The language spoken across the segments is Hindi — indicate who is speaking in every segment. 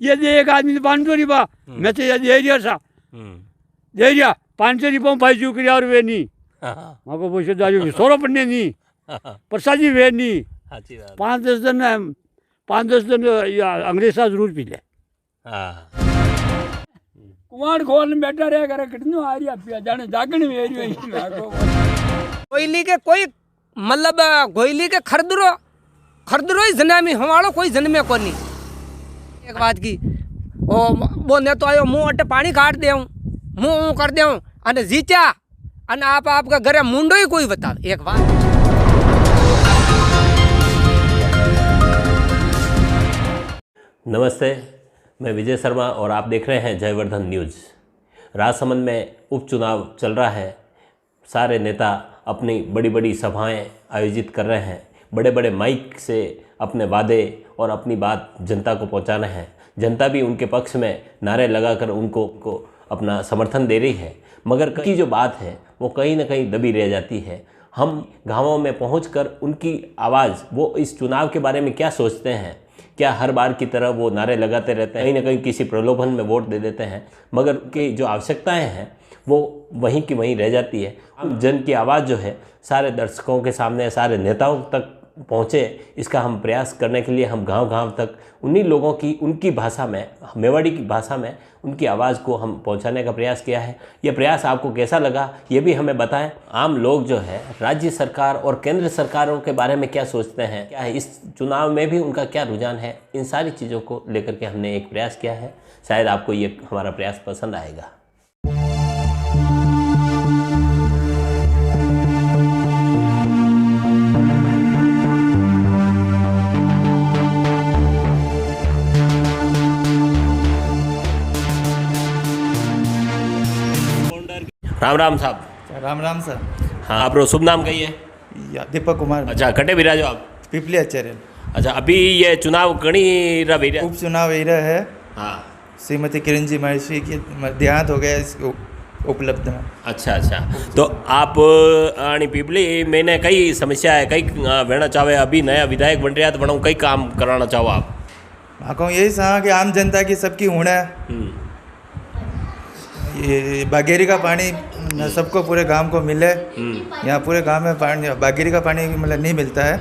Speaker 1: ये दे एक आदमी 500 रुपया मैं तो ये दे दिया 500 रुपया भाई चुक रहा और वे नहीं माको पैसे दारू 100 रुपये नहीं प्रसाद जी वे नहीं 5-10 दिन अंग्रेज साहब जरूर पी ले कुमार खोल बैठा रहे करे कितनो आ रही पिया जाने जागण में रही
Speaker 2: कोयली के कोई मतलब कोयली के खरदरो ही जन्मे हमारो कोई जन्मे को नहीं। एक बात की वो ने तो आयो मुँह अटे पानी काट दे मुँह कर दे अने जीचा अने आपका घरे मुंडो ही कोई बता एक बात।
Speaker 3: नमस्ते, मैं विजय शर्मा और आप देख रहे हैं जयवर्धन न्यूज़। राजसमंद में उपचुनाव चल रहा है। सारे नेता अपनी बड़ी बड़ी सभाएं आयोजित कर रहे हैं, बड़े बड़े माइक से अपने वादे और अपनी बात जनता को पहुंचा रहे हैं। जनता भी उनके पक्ष में नारे लगाकर उनको अपना समर्थन दे रही है, मगर की जो बात है वो कहीं ना कहीं दबी रह जाती है। हम गाँवों में पहुंचकर उनकी आवाज़, वो इस चुनाव के बारे में क्या सोचते हैं, क्या हर बार की तरह वो नारे लगाते रहते हैं, कहीं ना कहीं किसी प्रलोभन में वोट दे देते हैं, मगर उनकी जो आवश्यकताएं हैं वो वहीं की वहीं रह जाती है। जन की आवाज़ जो है सारे दर्शकों के सामने, सारे नेताओं तक पहुँचे, इसका हम प्रयास करने के लिए हम गांव-गांव तक उन्हीं लोगों की, उनकी भाषा में, मेवाड़ी की भाषा में उनकी आवाज़ को हम पहुंचाने का प्रयास किया है। यह प्रयास आपको कैसा लगा ये भी हमें बताएं। आम लोग जो है राज्य सरकार और केंद्र सरकारों के बारे में क्या सोचते हैं, क्या है इस चुनाव में भी उनका क्या रुझान है, इन सारी चीज़ों को लेकर के हमने एक प्रयास किया है। शायद आपको ये हमारा प्रयास पसंद आएगा। राम राम साहब।
Speaker 4: राम राम सर।
Speaker 3: हाँ, आपको शुभ नाम कहिए।
Speaker 4: दीपक कुमार।
Speaker 3: अच्छा, कटे बिराजो आप?
Speaker 4: पिपली आचार्य।
Speaker 3: अच्छा, अभी ये चुनाव कणी रहा
Speaker 4: उपचुनाव है।
Speaker 3: हाँ,
Speaker 4: श्रीमती किरण जी महर्षि की देहांत हो गया इस उपलब्ध में।
Speaker 3: अच्छा, तो आप आनी पिपली मैंने कई समस्या है, कई कहना चाहे अभी नया विधायक बन रहा है तो बनाऊँ कई काम कराना चाहो आप?
Speaker 4: हाँ, यही सहा कि आम जनता की सबकी होना है, ये बागेरी का पानी सबको पूरे गांव को मिले। यहाँ पूरे गांव में पानी, बागेरी का पानी मतलब नहीं मिलता है।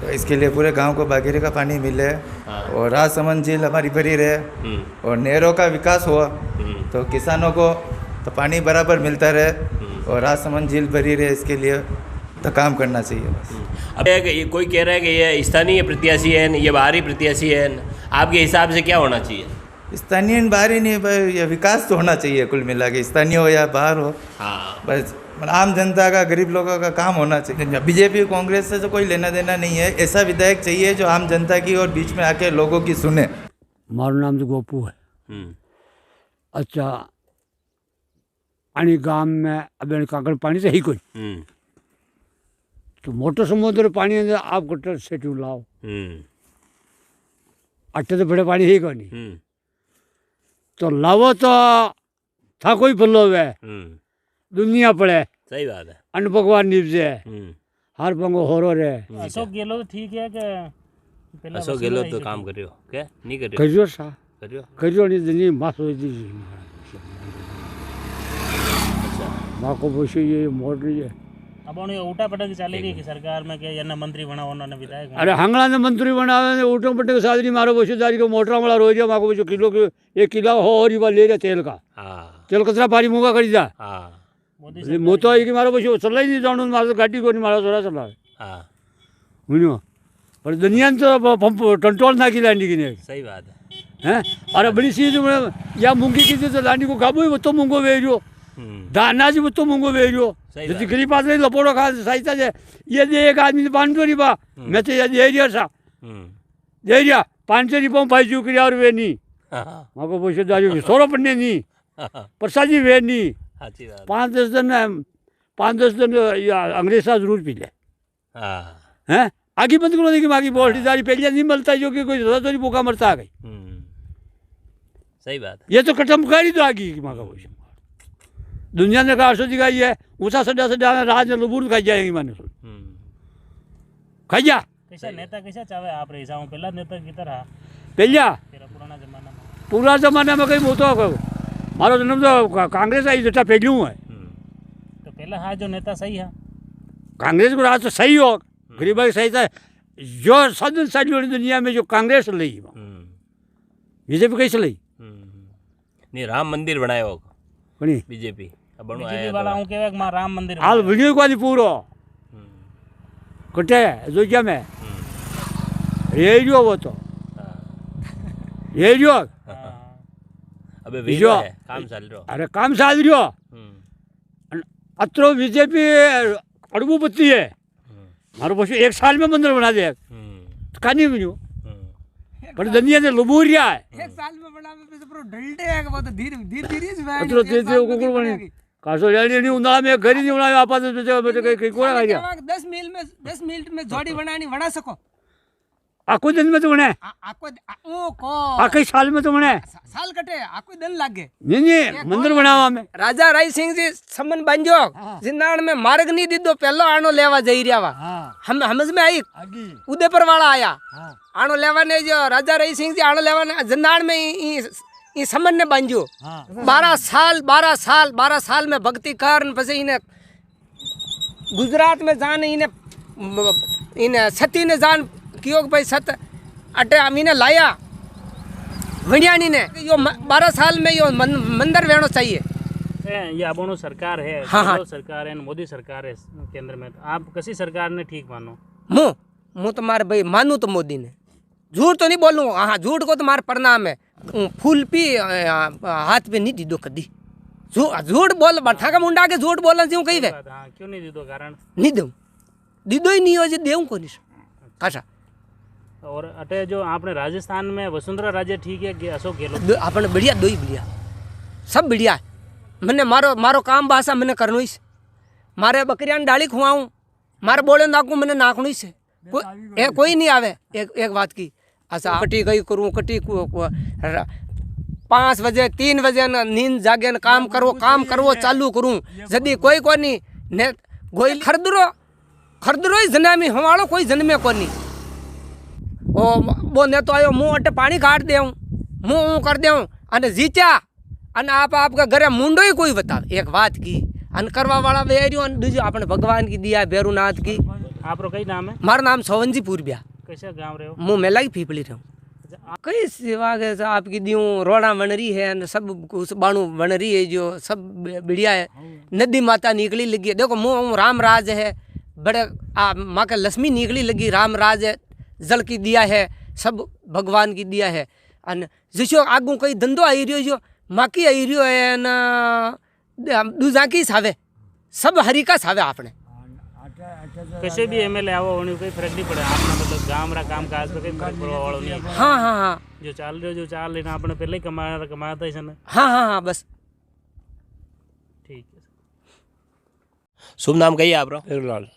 Speaker 4: तो इसके लिए पूरे गांव को बागेरी का पानी मिले और राजसमंद झील हमारी भरी रहे और नहरों का विकास हुआ तो किसानों को तो पानी बराबर मिलता रहे और राजसमंद झील भरी रहे, इसके लिए तो काम करना चाहिए बस।
Speaker 3: अब कोई कह रहा है कि ये स्थानीय प्रत्याशी है, ये बाहरी प्रत्याशी है, आपके हिसाब से क्या होना चाहिए?
Speaker 4: स्थानीय बाहर ही नहीं, ये विकास तो होना चाहिए कुल मिला के, स्थानीय हो या बाहर हो।
Speaker 3: हाँ, बस
Speaker 4: आम जनता का, गरीब लोगों का काम होना चाहिए। बीजेपी कांग्रेस से तो कोई लेना देना नहीं है, ऐसा विधायक चाहिए जो आम जनता की और बीच में आके लोगों की सुने।
Speaker 1: मारू नाम तो गोपू है। अच्छा, आणि गांव में अब काकड़ पानी से ही कोई तो मोटर समुद्र पानी अंदर आप गटर से लाओ, अट्टे तो बड़े पानी ही को नहीं तो लावो तो था कोई फलोव है, दुनिया पड़े।
Speaker 3: सही बात है।
Speaker 1: अन्न भगवान निपजे हर पंगो होरो रे।
Speaker 5: अशोक गहलोत ठीक है कि
Speaker 3: अशोक गहलोत तो काम करियो क्या नहीं करियो?
Speaker 1: करियो सा करियो नहीं दुनिया मास हो दी माँ को पूछो ये मोड़ रही है।
Speaker 5: अब उन्हें उल्टा पटक चलेगी कि सरकार में क्या या मंत्री बना उन्होंने विधायक।
Speaker 1: अरे हंगला ने मंत्री बनावे उल्टो पटक सादरी मारो बशीदारी को मोटरा वाला रोज माँ को पूछो किलो के 1 किलो हो और ले रहे तेल का। तेल कचरा पारी मुँगा कर दिया मो तो कि मारो बस चल ही नहीं जाऊँ मारो गाड़ी को नहीं मारो थोड़ा चला बुझो पर दुनिया तो पंप कंट्रोल ना की लांडी की नहीं।
Speaker 3: सही बात
Speaker 1: है। अरे बड़ी चीज या मूंगी की तो लांडी को काबू वो तो मूंगो वेरियो दाना जी वो तो मूंगो वेरियो जैसे गरीब आदमी लपोड़ो खा सही था ये दे एक आदमी 500 रुपया मैं तो ये दे दिया 500 रुपया भाई चुक रहा और वे नहीं माँ को पैसे दारू 100 रुपये नहीं प्रसाद जी वे नहीं 5-10 दिन अंग्रेज साहब जरूर पी ले हैं। आगे बंद करो देखिए आगे बोल्टीदारी पहले नहीं मिलता जो कि कोई थोड़ी भूखा मरता आ गई।
Speaker 3: सही बात।
Speaker 1: ये तो कटम कर ही तो आगे की माँ का पैसे दुनिया ने कहा सोची दिखाई है ऊँचा सड्डा राज ने लबूर खाई जाएंगी माने खाई जा
Speaker 5: कैसा नेता कैसा चाहे आप रही जाऊँ पहला नेता की तरह
Speaker 1: पहला पूरा जमाना में कहीं वो तो मारो जन्म तो कांग्रेस आई जटा पेड़ू है
Speaker 5: तो पहला हाँ जो नेता सही है
Speaker 1: कांग्रेस को राज तो सही हो गरीब की सही था जो सदन सारी दुनिया में जो कांग्रेस ली बीजेपी कैसे ली
Speaker 3: नहीं राम मंदिर बनाया होगा
Speaker 1: कोनी
Speaker 3: बीजेपी अब बनो
Speaker 5: बीजेपी
Speaker 3: आया
Speaker 5: वाला हूँ के मां राम मंदिर
Speaker 1: हाल वीडियो को पूरो कटे जो क्या मैं रेडियो वो तो रेडियो
Speaker 3: अबे वीडियो है काम चल रहा
Speaker 1: अरे काम चाल रही अत्रो बीजेपी अड़बू पत्ती है मारो पशु 1 साल में मंदिर बना दे कहानी बनो पर दुनिया ने लबूरिया है
Speaker 2: 1 साल में बना में पूरा ढलटे है वो तो धीरे धीरे से
Speaker 1: अत्रो तेज कुकुर बने कासो यानी नहीं उन्हाळा में घर ही नहीं बनाया आपा तो कई कोड़ा आ गया
Speaker 2: 10 मिनट में जोड़ी बनानी बना सको
Speaker 1: आको दिन में तो बने
Speaker 2: आको ओ को
Speaker 1: आके साल में तो बने
Speaker 2: साल कटे आको दिन लागे
Speaker 1: नहीं मंदिर बनावा में
Speaker 2: राजा राय सिंह जी समन बांजो जिंदाण में मार्ग नहीं दीदो पहलो आनो लेवा जई रिया वा हम समझ में आई उदयपुर वाला आया आनो लेवा ने जो राजा राय सिंह जी आनो लेवा ने जिंदाण में ई समन ने बांजो 12 साल में भक्ति करन पछी इने गुजरात में जान इने सती ने जान कियो भाई सत अटे अमीने लाया वणियानी ने यो 12 साल में यो मंदिर वेणो चाहिए
Speaker 5: ये अब सरकार है
Speaker 2: हाँ।
Speaker 5: सरकार है मोदी सरकार है केंद्र में आप किसी सरकार ने ठीक मानो
Speaker 2: मु तुम्हारे भाई मानू तो मोदी ने झूठ तो नहीं बोलूँ हाँ झूठ को तुम्हारा प्रणाम है फूल पी हाथ पे नहीं दीदो कदी झूठ बोल बठा का मुंडा के झूठ बोलना क्यों कही वे
Speaker 5: क्यों नहीं दीदो कारण
Speaker 2: नहीं दूँ दीदो ही नहीं हो जो देऊँ को नहीं काशा
Speaker 5: और अटे जो आपने राजस्थान में वसुंधरा राजे ठीक है कि अशोक गहलोत
Speaker 2: आपने बढ़िया दो ही बढ़िया सब बढ़िया मैंने मारो काम भाषा मैंने करनो ही मारे बकरियां डाली खुआऊँ मारे बोले नाकू मैंने नाखणु ही से कोई नहीं आवे एक बात की अच्छा कटी गई करूँ कटी 5 बजे 3 बजे नींद जागे न काम करो चालू करूँ यदि कोई नहीं ने गोई खरदरो ही जन्मी हमारो कोई जन्मे को नहीं ओ वो ने तो आयो मुँह अटे पानी काट दे मुँह कर दे अने जीत्या अने आपका घरे मुंडो ही कोई बतावे एक बात की अन करवा वाला वेरियो दूजो अपने भगवान की दिया भैरूनाथ की
Speaker 5: आपरो कई नाम है
Speaker 2: मारा नाम सोवंजी पूर्बिया
Speaker 5: कैसे गाँव रहे हो
Speaker 2: मुँह मेला की फीपली रहूँ कई सेवा के आपकी दियूँ रोड़ा बन रही है सब कुछ बाणु बन रही है जो सब बढ़िया है नदी माता निकली लगी है देखो मुँह राम राज है बड़े माँ का लक्ष्मी निकली लगी राम राज है जल की दिया है सब भगवान की दिया है अन जिसो आगू कई धंधो आई रही जो माँ की आई रही है न दूजा की सावे सब हरी का सावे आपने
Speaker 5: कैसे भी एमएलए आओ होने कोई फर्क नहीं पड़े आपने मतलब गांव रा काम काज पे कोई फर्क पड़वा वालो नहीं
Speaker 2: हाँ
Speaker 5: जो चाल लेना आपने पहले ही कमाया था इसने
Speaker 2: हाँ बस
Speaker 5: ठीक है
Speaker 3: शुभ नाम कही आप
Speaker 6: लाल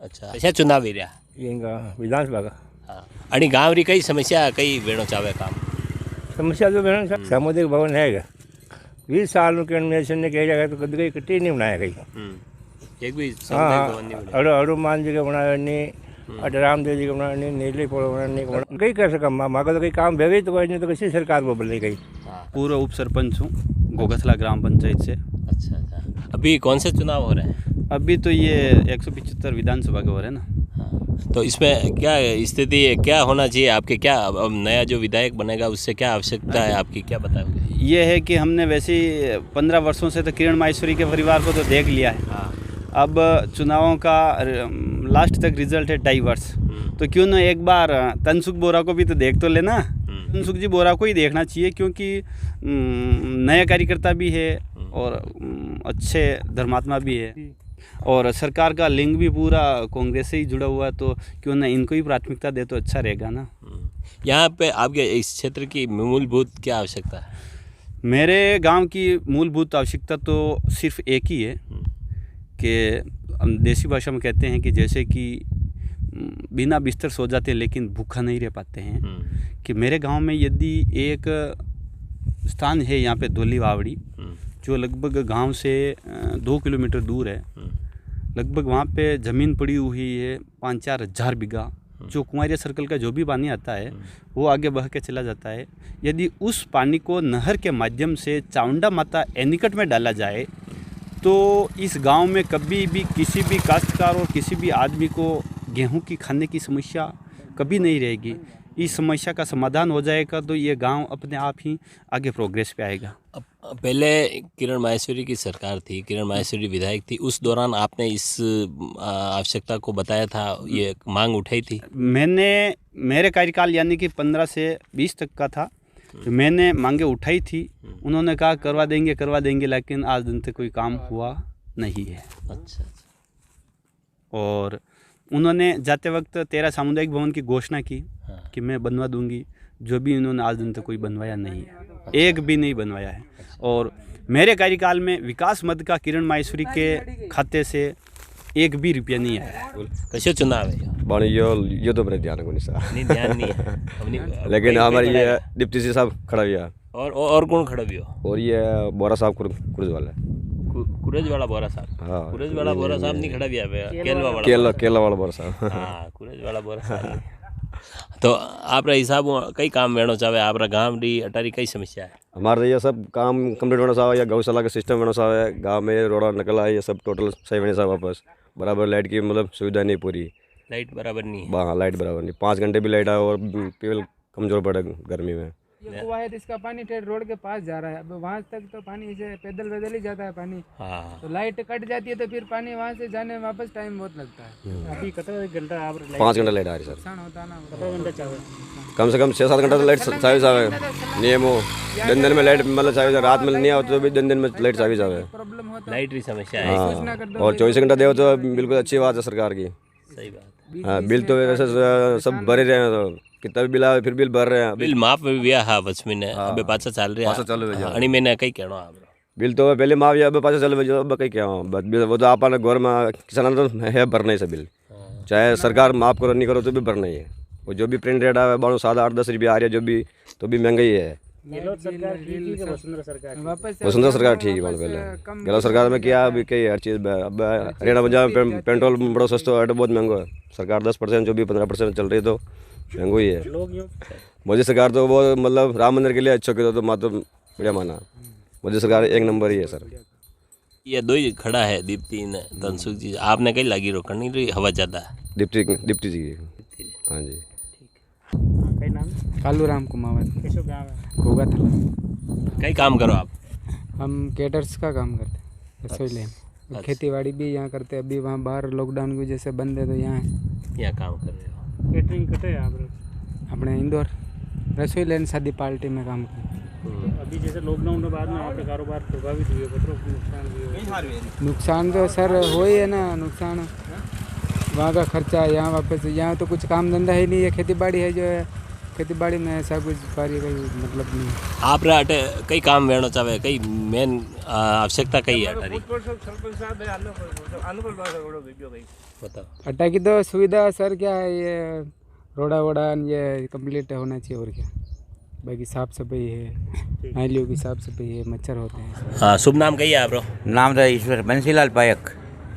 Speaker 3: अच्छा कशा चुनाव ही रहा
Speaker 6: हिंगा विधानसभा का
Speaker 3: हाँ आणि गाँव री कई समस्या कई वेणो चावे काम
Speaker 6: समस्या तो बेहन सामुदायिक भवन है 20 साल के एडमिशन ने कह जाएगा तो कभी कहीं कट्टी नहीं बनाया कहीं
Speaker 3: एक भी
Speaker 6: हाँ
Speaker 3: सामुदायिक भवन नहीं बने
Speaker 6: हनुमान जी का बनाया नहीं अट रामदेव जी का बनाया नहीं नीले पोल बनाया नहीं कहीं कर सका माँ का तो कहीं काम भेजे तो नहीं तो किसी सरकार को बोल गई
Speaker 7: पूर्व उप सरपंच हूँ गोगथला ग्राम पंचायत से।
Speaker 3: अच्छा अभी कौन से चुनाव हो रहे हैं
Speaker 7: अभी तो ये 175 विधानसभा के हो रहे हैं ना।
Speaker 3: हाँ। तो इसमें क्या स्थिति है क्या होना चाहिए आपके क्या अब नया जो विधायक बनेगा उससे क्या आवश्यकता है आपकी क्या बताओगे
Speaker 7: ये है कि हमने वैसे ही 15 वर्षों से तो किरण माहेश्वरी के परिवार को तो देख लिया है।
Speaker 3: हाँ।
Speaker 7: अब चुनावों का लास्ट तक रिजल्ट है 2.5 वर्ष तो क्यों ना एक बार तनसुख बोरा को भी तो देख तो लेना। तनसुख जी बोरा को ही देखना चाहिए क्योंकि नया कार्यकर्ता भी है और अच्छे धर्मात्मा भी है और सरकार का लिंक भी पूरा कांग्रेस से ही जुड़ा हुआ है तो क्यों ना इनको ही प्राथमिकता दे तो अच्छा रहेगा ना।
Speaker 3: यहाँ पे आपके इस क्षेत्र की मूलभूत क्या आवश्यकता है?
Speaker 7: मेरे गांव की मूलभूत आवश्यकता तो सिर्फ एक ही है कि हम देसी भाषा में कहते हैं कि जैसे कि बिना बिस्तर सो जाते हैं लेकिन भूखा नहीं रह पाते हैं कि मेरे गांव में यदि एक स्थान है यहाँ पे धोली वावड़ी जो लगभग गांव से 2 किलोमीटर दूर है लगभग वहाँ पे ज़मीन पड़ी हुई है 5-4 हज़ार बीघा जो कुंवारिया सर्कल का जो भी पानी आता है वो आगे बह के चला जाता है। यदि उस पानी को नहर के माध्यम से चामुंडा माता एनीकट में डाला जाए तो इस गांव में कभी भी किसी भी काश्तकार और किसी भी आदमी को गेहूं की खाने की समस्या कभी नहीं रहेगी। इस समस्या का समाधान हो जाएगा तो ये गांव अपने आप ही आगे प्रोग्रेस पे आएगा।
Speaker 3: अब पहले किरण माहेश्वरी की सरकार थी, किरण माहेश्वरी विधायक थी, उस दौरान आपने इस आवश्यकता को बताया था, ये मांग उठाई थी?
Speaker 7: मैंने मेरे कार्यकाल यानी कि 15 से 20 तक का था, तो मैंने मांगे उठाई थी। उन्होंने कहा करवा देंगे, लेकिन आज दिन तक कोई काम हुआ नहीं है।
Speaker 3: अच्छा।
Speaker 7: और उन्होंने जाते वक्त 13 सामुदायिक भवन की घोषणा की कि मैं बनवा दूंगी, जो भी उन्होंने आज दिन तक कोई बनवाया नहीं है, एक भी नहीं बनवाया है। और मेरे कार्यकाल में विकास मद का किरण माहेश्वरी के खाते से एक भी रुपया नहीं आया।
Speaker 3: कैसे चुनाव है?
Speaker 8: बन ये तो मेरे ध्यान को नहीं
Speaker 3: ध्यान नहीं है
Speaker 8: लेकिन हमारे ये डिप्टी जी साहब खड़ा हुआ
Speaker 3: और कौन खड़ा भी हो?
Speaker 8: और ये बोरा साहब कुरज वाला
Speaker 3: कुरज वाला बोरा साहब।
Speaker 8: हाँ,
Speaker 3: कुरज वाला बोरा साहब नहीं खड़ा भी है,
Speaker 8: केला वाला बोरा साहब।
Speaker 3: हाँ, कुरज वाला बोरा साहब। तो आप हिसाब कई काम वेणो चाहे आप गाँव री अटारी कई समस्या है?
Speaker 8: हमारे ये सब काम कंप्लीट होना चाहिए, या गौशाला का सिस्टम होना चाहिए, गांव में रोड़ा निकला है, ये सब टोटल सही होने चाहिए। वापस बराबर लाइट की मतलब सुविधा नहीं पूरी,
Speaker 3: लाइट बराबर नहीं है।
Speaker 8: हाँ, लाइट बराबर नहीं, 5 घंटे भी लाइट आए और केवल कमजोर पड़े गर्मी में।
Speaker 9: ये कुआं है तो इसका पानी ठेठ रोड के पास जा रहा है। अब वहाँ तक तो पानी इसे पैदल ही जाता है पानी।
Speaker 3: हाँ।
Speaker 9: तो लाइट कट जाती है तो फिर पानी वहाँ से जाने में वापस टाइम बहुत लगता है।
Speaker 5: अभी कितना घंटा आप
Speaker 8: 5 घंटा लाइट आ रही सर,
Speaker 9: नुकसान होता है ना।
Speaker 5: कितना घंटा चाहे?
Speaker 8: कम से कम 6-7 घंटा तो लाइट चाहिए। नियम हो दिन में लाइट मतलब चाहिए, रात में नहीं होता तो भी दिन में लाइट चाहिए।
Speaker 9: प्रॉब्लम होता है,
Speaker 3: लाइट की समस्या है।
Speaker 8: हाँ, और 24 घंटा दे तो बिल्कुल अच्छी बात है सरकार की।
Speaker 3: सही बात।
Speaker 8: हाँ, बिल तो वैसे सब भरे रहे हैं, तो कितना भी बिल आवे फिर बिल भर रहे हैं।
Speaker 3: बिल माफ व्या हा वचमिने अबे पाछा चाल रहा है आणि मैंने कई कहणो आप
Speaker 8: बिल तो पहले माफ या अब पाछा चल अब कई क्या वो तो आपने गौर में किसान तो है भरना ही से बिल, चाहे सरकार माफ करो नहीं करो तो भी भरना ही है। वो जो भी प्रिंट रेट है 7-8-10 रुपये आ रही है, जो भी तो भी महंगाई है। वसुंधरा सरकार ठीक है। पहले गहलोत सरकार में क्या अभी कई हर चीज़, अब हरियाणा पंजाब में पेट्रोल बड़ा सस्ता है, बहुत महंगा है। सरकार 10% जो भी 15% चल रही है तो महंगो ही है। मोदी सरकार तो वो मतलब राम मंदिर के लिए अच्छा किया तो मात्र बढ़िया माना। मोदी सरकार 1 नंबर ही है सर।
Speaker 3: ये दो ही खड़ा है, दीप्ति ने धनसुख जी। आपने कई लगी रोकड़ नहीं रही, हवा ज़्यादा है।
Speaker 8: डिप्टी जी। हाँ जी।
Speaker 5: कई नाम?
Speaker 9: कालू राम कुमावत।
Speaker 5: कैसे गाँव है?
Speaker 9: घोगा था।
Speaker 3: कई काम करो आप?
Speaker 9: हम केटर्स का काम करते हैं, रसोई लेन। खेती बाड़ी भी यहाँ करते हैं। अभी वहाँ बाहर लॉकडाउन की वजह से बंद है तो यहाँ
Speaker 3: काम कर रहे हो?
Speaker 5: केटरिंग कटे हैं आप?
Speaker 9: अपने इंदौर रसोई लेन शादी पार्टी में काम करते हैं।
Speaker 5: अभी जैसे लॉकडाउन के बाद में आपके कारोबार प्रभावित हुए, पेट्रोल नुकसान भी?
Speaker 9: नुकसान तो सर हो ही है ना। नुकसान वहाँ का खर्चा, यहाँ वापस यहाँ तो कुछ काम धंधा ही नहीं है। खेती बाड़ी है, जो है खेती बाड़ी में ऐसा कुछ कार्य कहीं मतलब नहीं।
Speaker 3: आप अटे कई काम वेणो चाहे, कई मेन आवश्यकता कई है अटारी? बताओ।
Speaker 9: अट्टा की तो सुविधा सर क्या है, ये रोड़ा वोड़ा ये कंप्लीट होना चाहिए और क्या। बाकी साफ सफाई है, नालियों की साफ सफाई है, मच्छर होते हैं।
Speaker 3: हाँ, शुभ नाम कही है आप?
Speaker 10: नाम था ईश्वर बंसीलाल पायक।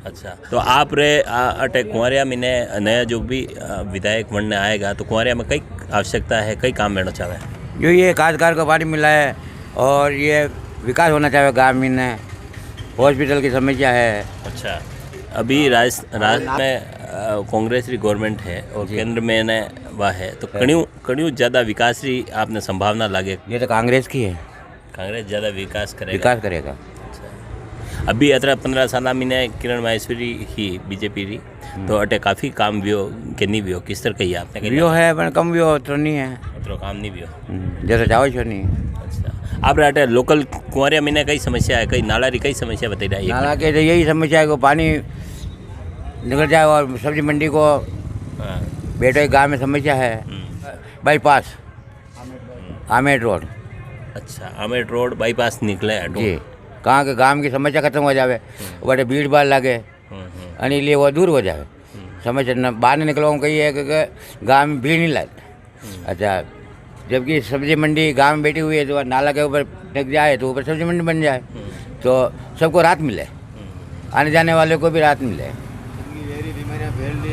Speaker 3: अच्छा, तो आप रे अटे कुंवरिया में नया जो भी विधायक बनने आएगा तो कुंवरिया में कई आवश्यकता है, कई काम लेना चाहे?
Speaker 10: जो ये काश्तकार को पानी मिला है और ये विकास होना चाहिए गाँव में, हॉस्पिटल की समस्या है।
Speaker 3: अच्छा, अभी राज्य में कांग्रेस की गवर्नमेंट है और केंद्र में ने वह है, तो कणियों ज़्यादा विकास की आपने संभावना लगे?
Speaker 10: ये तो कांग्रेस की है,
Speaker 3: कांग्रेस ज़्यादा विकास करेगा। अभी 15 साल में किरण माहेश्वरी ही बीजेपी री, तो अटे काफ़ी काम भी हो कि नहीं भी हो, किस तरह कही आपने?
Speaker 10: भी है पर कम भी हो तो नहीं है,
Speaker 3: तो काम नहीं भी हो
Speaker 10: जैसे चाहो छो नहीं।
Speaker 3: अच्छा, आप अटे लोकल कुंवरिया में कई समस्या है, कई नाला री कई समस्या बताई रही है?
Speaker 10: नाला के तो यही समस्या है कि पानी निकल जाए और सब्जी मंडी को बैठो। गाँव में समस्या है बाईपास आमेर रोड।
Speaker 3: अच्छा, आमेर रोड बाईपास निकले
Speaker 10: जी, कहाँ के गाँव की समस्या खत्म हो जाए, बड़े भीड़ भाड़ लगे अनि लिए वो दूर हो जाए समस्या। न बाहर निकलो कही है कि गाँव में भीड़ नहीं लगती। अच्छा, जबकि सब्जी मंडी गाँव में बैठी हुई है तो नाला के ऊपर लग जाए तो ऊपर सब्जी मंडी बन जाए तो सबको राहत मिले, आने जाने वाले को भी राहत मिले।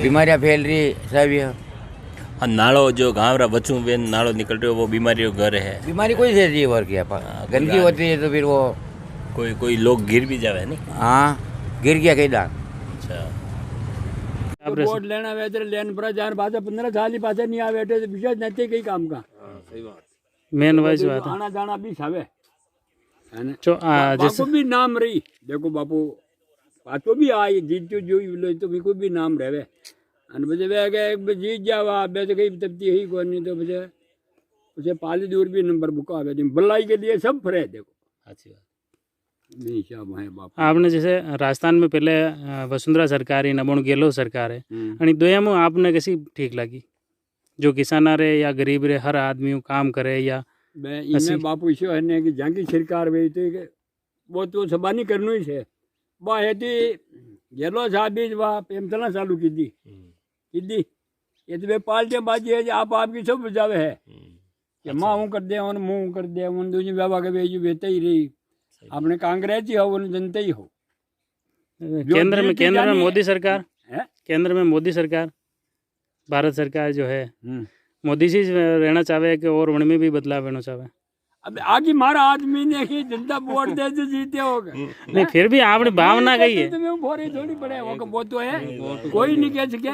Speaker 10: बीमारियाँ फैल रही सब ये
Speaker 3: हाँ नालों जो गाँव रहा बच्चों बेन नालों निकल रहे हो वो बीमारियों घर है।
Speaker 10: बीमारी कोई से जी और क्या गंदगी होती है तो फिर वो
Speaker 3: कोई लोग गिर भी जावे नहीं।
Speaker 10: हाँ गिर गया कई दान।
Speaker 3: अच्छा
Speaker 1: वोट लेना वे लेन पर जान पासे 15 साल ही पासे नहीं आवे तो विशेष नहीं कई काम का।
Speaker 3: सही बात।
Speaker 5: मेन वाइज बात है।
Speaker 1: आना जाना भी छावे है ना।
Speaker 5: जो जैसे
Speaker 1: बापू भी नाम रही देखो बापू पाछो भी आई जीत जो तो भी कोई भी नाम रहे अन बजे वे गए जीत जावा बे तो कहीं तबती ही कोई नहीं तो बजे उसे पाली दूर भी नंबर बुका आवे भलाई के लिए सब फ्रे देखो।
Speaker 3: अच्छी बात।
Speaker 1: नहीं क्या है बापू।
Speaker 5: आपने जैसे राजस्थान में पहले वसुंधरा सरकार है नबोण गेहलोत सरकार है आणि दोया में आपने कैसी ठीक लगी जो किसान रहे या गरीब रहे हर आदमी काम करे या
Speaker 1: मैं इनमें बापू इसे है कि जहाँ की सरकार वे तो वो तो सबानी करनी ही है बा है गेलो साहब भी वाह पेमतला चालू की दी ये तो वे पार्टियां बाजी है आप आपकी सब बजावे है कि माँ हूँ कर दे उन मुँह कर दे उन दूसरी बाबा के बेजू बेते ही रही आपने कांग्रेस ही हो उन जनता ही हो।
Speaker 5: केंद्र में मोदी सरकार है केंद्र में मोदी सरकार भारत सरकार जो है मोदी जी रहना चाहे कि और उनमें भी बदलाव होना चाहे।
Speaker 1: अब आगे हमारा आदमी ने कि जनता वोट दे जो जीते होगा
Speaker 5: नहीं फिर भी आपने भावना कही है
Speaker 1: तो भोरे थोड़ी पड़े वो तो है कोई नहीं कह सके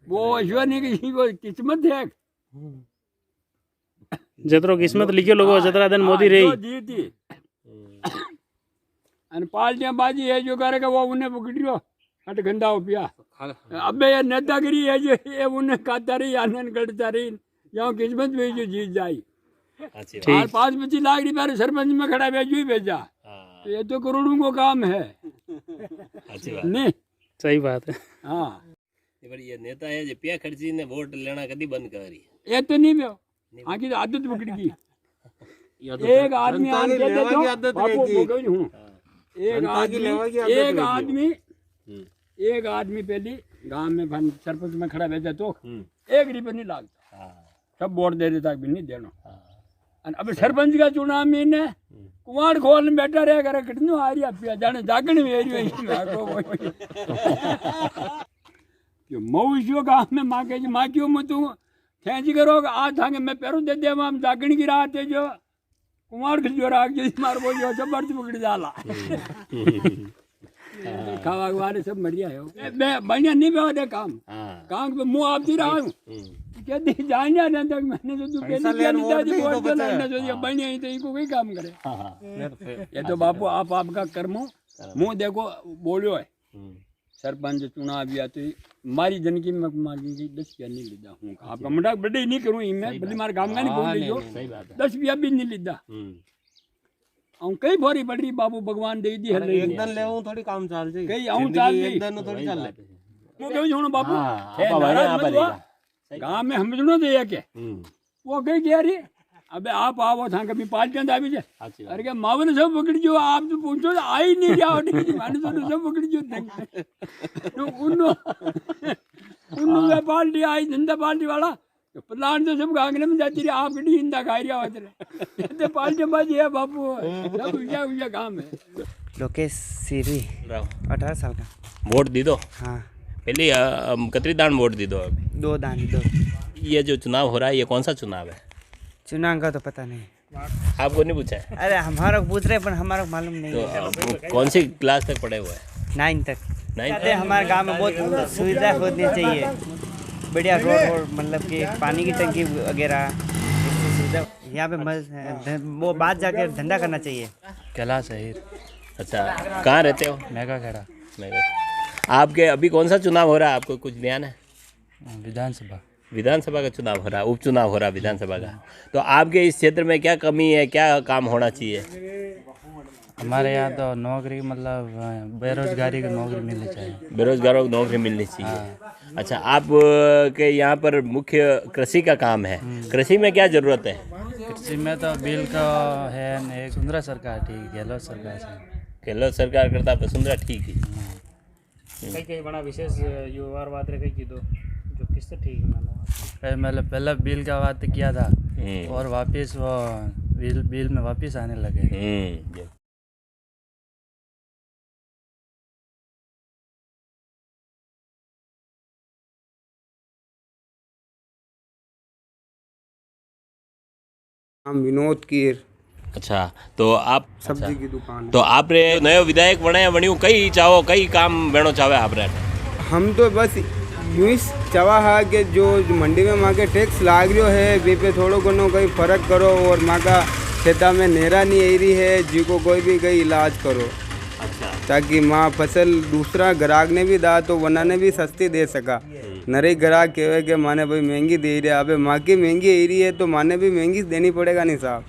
Speaker 1: वो ईश्वर नहीं किसी को किस्मत है
Speaker 5: जतरो किस्मत लिखे लोगो जतरा दिन मोदी रही
Speaker 1: जीती पार्टियां बाजी है जो करेगा वो उन्हें पकड़ियो हट गंदा हो पिया अबे ये नेतागिरी है जो ये उन्हें खाता रही आनंद करता रही यहाँ किस्मत में जो जीत जाई 5-25 लाख रुपया सरपंच में खड़ा भेजू ही भेजा तो ये तो करोड़ों को काम है। नहीं
Speaker 5: सही बात है।
Speaker 1: हाँ
Speaker 3: ये नेता है जो पिया खर्ची ने वोट लेना कभी बंद करी
Speaker 1: ये तो नहीं मैं आगे तो आदत पकड़ गई एक आदमी आके देखो बापू वो कहूं हूं एक आदमी पहली गांव में सरपंच में खड़ा भेजा तो 1 रुपया नहीं लागता सब वोट दे देता भी नहीं देना अब सरपंच का चुनाव में ने कुमार खोल में बैठा रहे करे कितनो आ रही पिया जाने जागण में क्यों मऊसियो गांव में माँ के माँ क्यों मैं तू खेची करो आज थांगे मैं पैरों दे दे हम जागण की रात है जो कुमार के जो राग जी मार बोल जो सब बर्द पकड़ जाला खावा वाले सब मरिया है मैं बढ़िया नहीं पे काम पे मुँह आप जी रहा हूँ कहते जाने ना तक मैंने तो तू पहले वोट देना जो बढ़िया ही तो इनको कोई काम करे ये तो बापू आप आपका कर्मो मुँह देखो बोलो है सरपंच चुनाव भी आते मारी जनकी में मारी 10 रुपया नहीं लीधा हूँ आपका मुंडा बड़े नहीं करूँ मैं बल्कि मारे काम का नहीं बोल रही हो 10 रुपया भी नहीं लीधा और कई भोरी पड़ रही बाबू भगवान दे दी है
Speaker 11: एक दिन ले थोड़ी काम चल जाए
Speaker 1: कई आऊं चाल
Speaker 11: एक दिन थोड़ी चल
Speaker 1: वो क्यों छोड़ो बापू गांव में हम सुनो तो ये के वो कहीं क्या रही अबे आप आओ था कभी 5 दिन दाबी जाए अरे क्या मावन सब पकड़ जो आप तो पूछो तो आ ही नहीं जाओ माने तो सब पकड़ जो तो उन्नो पार्टी आई जनता पार्टी वाला तो प्लान तो सब गांगने में जाती रही आप कड़ी हिंदा खा रहा होते तो पार्टी बाजी है बापू सब उजा काम है।
Speaker 11: लोकेश सीरी 18 साल का
Speaker 3: वोट दी दो।
Speaker 11: हाँ
Speaker 3: पहले कतरी दान वोट दी दो अभी
Speaker 11: 2 दान 2।
Speaker 3: ये जो चुनाव हो रहा है ये कौन सा चुनाव है
Speaker 11: चुनाव का तो पता नहीं
Speaker 3: आपको नहीं पूछा है?
Speaker 11: अरे हमारा पूछ रहे पर हमारा मालूम नहीं
Speaker 3: तो
Speaker 11: है।
Speaker 3: कौन सी क्लास तक पढ़े हुए हैं?
Speaker 11: 9 तक। हमारे गांव में बहुत सुविधा होनी चाहिए बढ़िया रोड मतलब कि पानी की टंकी वगैरह सुविधा यहाँ पे वो बात जाके धंधा करना चाहिए।
Speaker 5: कैलाश है।
Speaker 3: अच्छा कहाँ रहते हो?
Speaker 5: मेगा खेड़ा।
Speaker 3: आपके अभी कौन सा चुनाव हो रहा है आपको कुछ ध्यान है? विधानसभा का चुनाव हो रहा है उपचुनाव हो रहा है विधानसभा का। तो आपके इस क्षेत्र में क्या कमी है क्या काम होना चाहिए?
Speaker 5: हमारे यहाँ तो नौकरी मतलब बेरोजगारी की नौकरी मिलनी चाहिए।
Speaker 3: बेरोजगारों को नौकरी मिलनी चाहिए। अच्छा आप के यहाँ पर मुख्य कृषि का काम है कृषि में क्या ज़रूरत है?
Speaker 5: कृषि में तो बिल का है एक वसुंधरा सरकार ठीक गहलोत सरकार से
Speaker 3: गहलोत सरकार करता वसुंधरा ठीक है
Speaker 5: कई बड़ा विशेष युवा बात रहे कई दो जो किससे ठीक है मतलब पहला बिल का बात किया था और वापस वो बिल में वापस आने लगे।
Speaker 9: हम विनोद कीर
Speaker 3: अच्छा, तो आप
Speaker 9: सब्जी की दुकान।
Speaker 3: तो आप रे नयो विधायक बने वणियों कई चाहो कई काम बेणो चाहे आप रे?
Speaker 9: हम तो बस यूं ही चावा है कि जो मंडी में माँ के टैक्स लाग रही है वे पे थोड़ो घणो कहीं फर्क करो और माँ का खेता में नेरा नहीं आई रही है जी को कोई भी कहीं इलाज करो।
Speaker 3: अच्छा,
Speaker 9: ताकि माँ फसल दूसरा ग्राहक ने भी दा तो वना ने भी सस्ती दे सका। नरे ग्राहक कहे कि माने भाई महंगी दे रही है, अबे माँ की महंगी आई रही है तो माने भी महंगी देनी पड़ेगा नहीं साहब।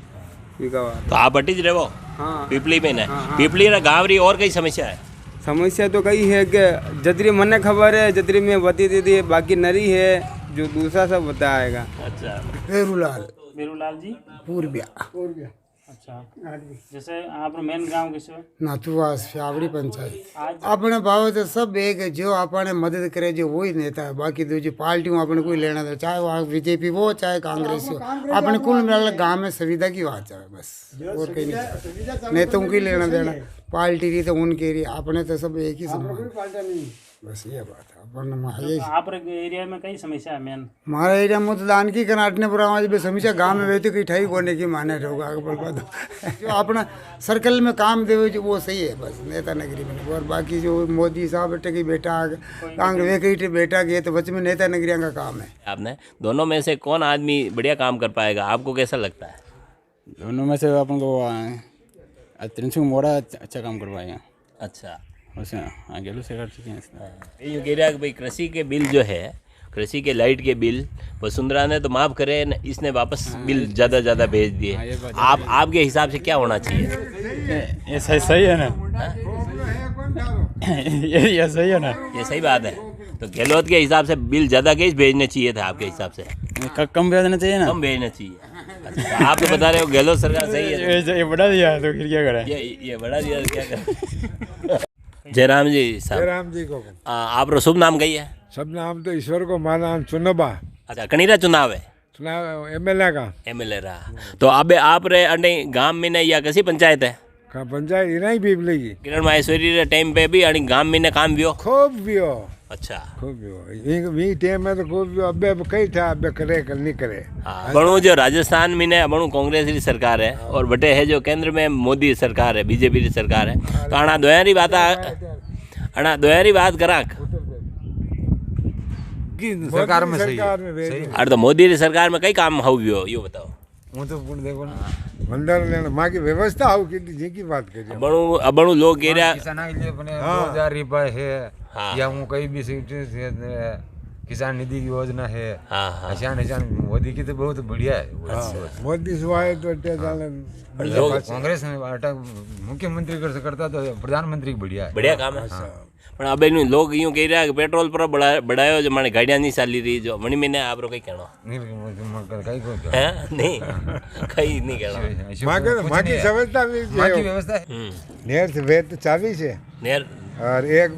Speaker 3: तो आप अटी रहो?
Speaker 9: हाँ,
Speaker 3: पीपली में ना? पीपली रा गाँव री और कई समस्या है?
Speaker 9: समस्या तो कई है कि जतरी मने खबर है जतरी में बती दीदी बाकी नरी है जो दूसरा सब बताएगा।
Speaker 3: अच्छा,
Speaker 5: मेरूलाल जी
Speaker 12: पूर्विया
Speaker 5: अच्छा, जैसे आप मेन गांव किस
Speaker 12: नाथुवास फ्यावड़ी पंचायत अपने भाव तो सब एक है, जो अपने मदद करे जो वही नेता है, बाकी दूसरी पार्टियों अपने कोई लेना था, चाहे वहाँ बीजेपी हो चाहे कांग्रेस हो, अपने कुल मिला गाँव में सुविधा की बात है बस, और कहीं नहीं। नेताओं की लेना देना पार्टी रही तो उनके रही, अपने तो सब एक ही समान, बस ये बात है। अपन
Speaker 5: आप एरिया में कई समस्या है मेन?
Speaker 12: हमारा एरिया मतदान की कनाटने पर आवाज भी समस्या गांव में रहती कहीं ठाई कोने की माने होगा जो अपना सर्कल में काम दे वो सही है बस नेता नगरी में। और बाकी जो मोदी साहब बेटे की बेटा कांग्रेस कहीं बेटा गए तो बच्चे में नेता नगरिया का काम है।
Speaker 3: आपने दोनों में से कौन आदमी बढ़िया काम कर पाएगा, आपको कैसा लगता है?
Speaker 5: दोनों में से अपन को त्रिंसुक मोड़ा अच्छा काम कर पाएगा।
Speaker 3: अच्छा,
Speaker 5: वैसे आगे लो से कर चुके हैं।
Speaker 3: ये कह रहा है कि भाई कृषि के बिल जो है, कृषि के लाइट के बिल वसुंधरा ने तो माफ़ करे, इसने वापस बिल ज़्यादा भेज दिए। आपके हिसाब से क्या होना चाहिए?
Speaker 5: ये सही है ना? ये सही है ना?
Speaker 3: ये सही बात है। तो गहलोत के हिसाब से बिल ज़्यादा कैसे भेजने चाहिए था आपके हिसाब से?
Speaker 5: कम भेजना चाहिए ना?
Speaker 3: कम भेजना चाहिए। अच्छा, आप तो बता रहे हो गहलोत सरकार सही है।
Speaker 5: ये बढ़ा दिया तो फिर क्या करें?
Speaker 3: ये बढ़ा दिया तो क्या करें? जयराम जी साहब।
Speaker 13: जयराम जी को
Speaker 3: आप रो शुभ नाम कही है?
Speaker 13: सब नाम तो ईश्वर को माना चुनबा।
Speaker 3: अच्छा, कनीरा चुनाव है?
Speaker 13: चुनाव एमएलए का।
Speaker 3: एमएलए रहा तो अब आप रे अने गांव में ने या कैसी पंचायत है?
Speaker 13: का पंचायत इना ही पीपली की
Speaker 3: किरण माहेश्वरी रे टाइम पे भी अने गांव में ने काम वियो?
Speaker 13: खूब वियो।
Speaker 3: अच्छा,
Speaker 13: खूब वियो वी टाइम में तो खूब वियो। अबे कई था अबे करे कल नहीं करे।
Speaker 3: बणु जो राजस्थान में ने बणु कांग्रेस की सरकार है और बटे है जो केंद्र में मोदी सरकार है, बीजेपी की सरकार है। तो अणा दोयारी बात करा
Speaker 13: सरकार में सही है।
Speaker 3: अरे तो मोदी की सरकार में कई काम हो गयो यो बताओ?
Speaker 13: वो तो देखो ना मंदिर लेना माँ की व्यवस्था हो कि जी की बात करिए।
Speaker 3: बणु लोग कह रहा
Speaker 14: किसाना के लिए अपने 2000 रुपये है या वो कहीं भी किसान निधि की योजना है। निशान मोदी की तो बहुत बढ़िया है।
Speaker 13: मोदी सुहाए तो
Speaker 14: कांग्रेस में मुख्यमंत्री करता तो प्रधानमंत्री बढ़िया
Speaker 3: काम है। પણ अब लोग यूँ कह रहा है कि पेट्रोल पर बढ़ायो जो माने गाड़ियाँ नहीं चाली रही जो मणि में आप कई कहना नहीं कई नहीं कहना
Speaker 13: माँ की व्यवस्था नेर से वेद तो चावी से
Speaker 3: नेर
Speaker 13: और एक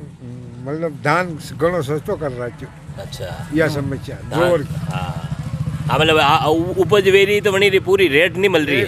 Speaker 13: मतलब धान घणो सस्तो कर रहा है।
Speaker 3: अच्छा,
Speaker 13: यह समस्या जोर
Speaker 3: हाँ मतलब उपज वेरी तो वनी पूरी रेट नहीं मिल रही है।